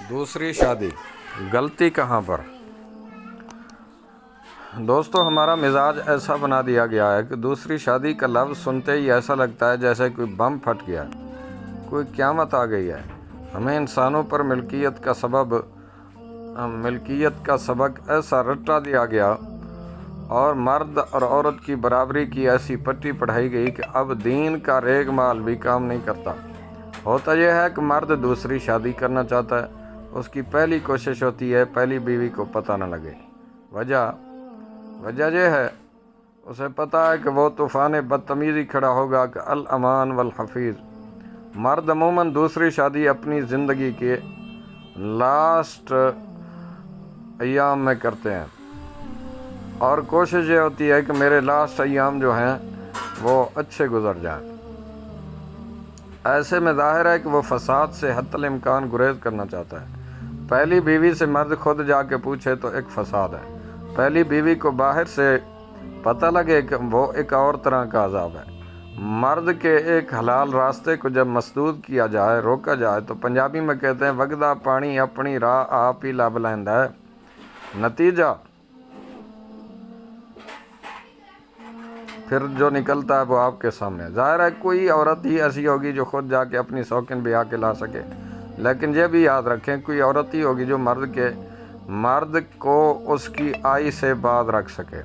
دوسری شادی، غلطی کہاں پر؟ دوستو، ہمارا مزاج ایسا بنا دیا گیا ہے کہ دوسری شادی کا لفظ سنتے ہی ایسا لگتا ہے جیسے کوئی بم پھٹ گیا، کوئی قیامت آ گئی ہے۔ ہمیں انسانوں پر ملکیت کا سبق ایسا رٹا دیا گیا اور مرد اور عورت کی برابری کی ایسی پٹی پڑھائی گئی کہ اب دین کا ریگ مال بھی کام نہیں کرتا۔ ہوتا یہ ہے کہ مرد دوسری شادی کرنا چاہتا ہے، اس کی پہلی کوشش ہوتی ہے پہلی بیوی کو پتہ نہ لگے۔ وجہ یہ ہے، اسے پتہ ہے کہ وہ طوفان بدتمیزی کھڑا ہوگا کہ الامان والحفیظ۔ مرد عموماً دوسری شادی اپنی زندگی کے لاسٹ ایام میں کرتے ہیں اور کوشش یہ ہوتی ہے کہ میرے لاسٹ ایام جو ہیں وہ اچھے گزر جائیں۔ ایسے میں ظاہر ہے کہ وہ فساد سے حتی الامکان گریز کرنا چاہتا ہے۔ پہلی بیوی سے مرد خود جا کے پوچھے تو ایک فساد ہے۔ پہلی بیوی کو باہر سے پتہ لگے کہ وہ ایک اور طرح کا عذاب ہے۔ مرد کے ایک حلال راستے کو جب مسدود کیا جائے، روکا جائے، تو پنجابی میں کہتے ہیں وگدا پانی اپنی راہ آپ ہی لب لیندا ہے۔ نتیجہ پھر جو نکلتا ہے وہ آپ کے سامنے۔ ظاہر ہے کوئی عورت ہی ایسی ہوگی جو خود جا کے اپنی سوکن بیاہ کے لا سکے، لیکن یہ بھی یاد رکھیں کوئی عورت ہی ہوگی جو مرد کو اس کی آئی سے باز رکھ سکے۔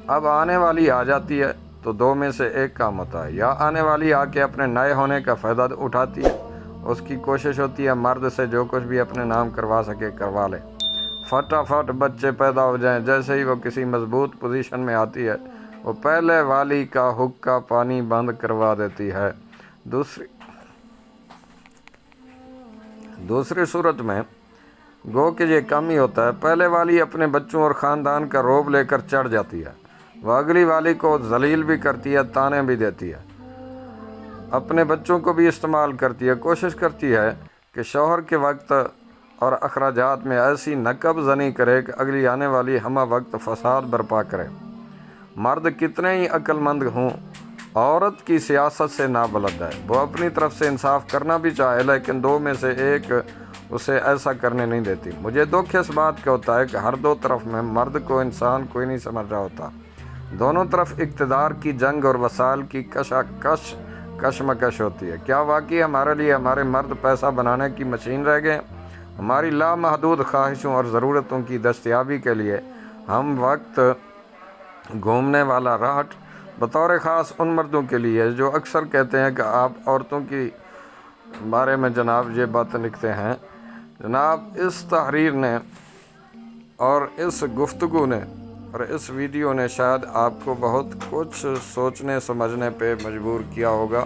اب آنے والی آ جاتی ہے تو دو میں سے ایک کام ہوتا ہے، یا آنے والی آ کے اپنے نئے ہونے کا فائدہ اٹھاتی ہے، اس کی کوشش ہوتی ہے مرد سے جو کچھ بھی اپنے نام کروا سکے کروا لے، فٹافٹ بچے پیدا ہو جائیں۔ جیسے ہی وہ کسی مضبوط پوزیشن میں آتی ہے، وہ پہلے والی کا حقہ پانی بند کروا دیتی ہے۔ دوسری صورت میں گو کہ یہ کم ہی ہوتا ہے، پہلے والی اپنے بچوں اور خاندان کا روب لے کر چڑھ جاتی ہے، وہ اگلی والی کو ذلیل بھی کرتی ہے، تانے بھی دیتی ہے، اپنے بچوں کو بھی استعمال کرتی ہے، کوشش کرتی ہے کہ شوہر کے وقت اور اخراجات میں ایسی نقب زنی کرے کہ اگلی آنے والی ہمہ وقت فساد برپا کرے۔ مرد کتنے ہی عقل مند ہوں، عورت کی سیاست سے نابلد ہے۔ وہ اپنی طرف سے انصاف کرنا بھی چاہے، لیکن دو میں سے ایک اسے ایسا کرنے نہیں دیتی۔ مجھے دکھ اس بات کا ہوتا ہے کہ ہر دو طرف میں مرد کو انسان کوئی نہیں سمجھ رہا ہوتا۔ دونوں طرف اقتدار کی جنگ اور وسائل کی کشمکش ہوتی ہے۔ کیا واقعی ہمارے لیے ہمارے مرد پیسہ بنانے کی مشین رہ گئے؟ ہماری لامحدود خواہشوں اور ضرورتوں کی دستیابی کے لیے ہم وقت گھومنے والا راٹ، بطور خاص ان مردوں کے لیے جو اکثر کہتے ہیں کہ آپ عورتوں کی بارے میں جناب یہ باتیں لکھتے ہیں۔ جناب، اس تحریر نے اور اس گفتگو نے اور اس ویڈیو نے شاید آپ کو بہت کچھ سوچنے سمجھنے پہ مجبور کیا ہوگا۔